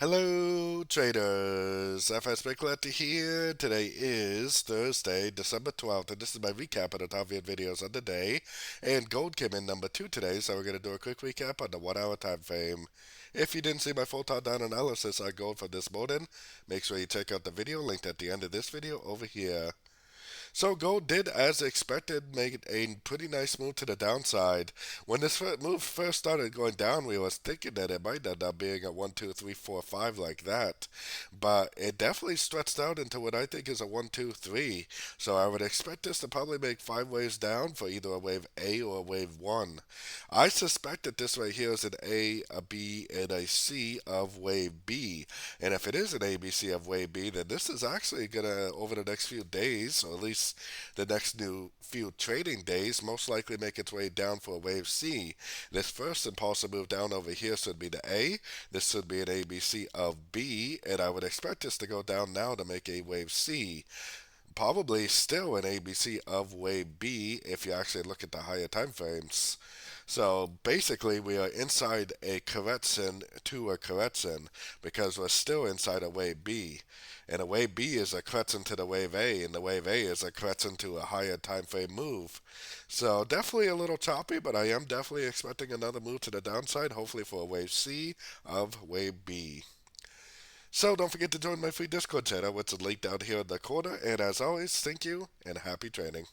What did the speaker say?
Hello, traders. FX Pip Collector here. Today is Thursday, December 12th, and this is my recap of the top 8 videos of the day. And gold came in number 2 today, so we're going to do a quick recap on the 1 hour time frame. If you didn't see my full top down analysis on gold for this morning, make sure you check out the video linked at the end of this video over here. So gold did, as expected, make a pretty nice move to the downside. When this move first started going down, we was thinking that it might end up being a 1, 2, 3, 4, 5 like that. But it definitely stretched out into what I think is a 1, 2, 3. So I would expect this to probably make 5 waves down for either a wave A or a wave 1. I suspect that this right here is an A, a B, and a C of wave B. And if it is an ABC of wave B, then this is actually going to, over the next few days, or at least the next new few trading days, most likely make its way down for a wave C. This first impulsive move down over here should be the A. This should be an ABC of B, and I would expect this to go down now to make a wave C. Probably still an ABC of wave B if you actually look at the higher time frames. So basically, we are inside a correction to a correction because we're still inside a wave B. And a wave B is a correction to the wave A, and the wave A is a correction to a higher time frame move. So definitely a little choppy, but I am definitely expecting another move to the downside, hopefully for a wave C of wave B. So don't forget to join my free Discord channel, which is linked down here in the corner. And as always, thank you and happy trading.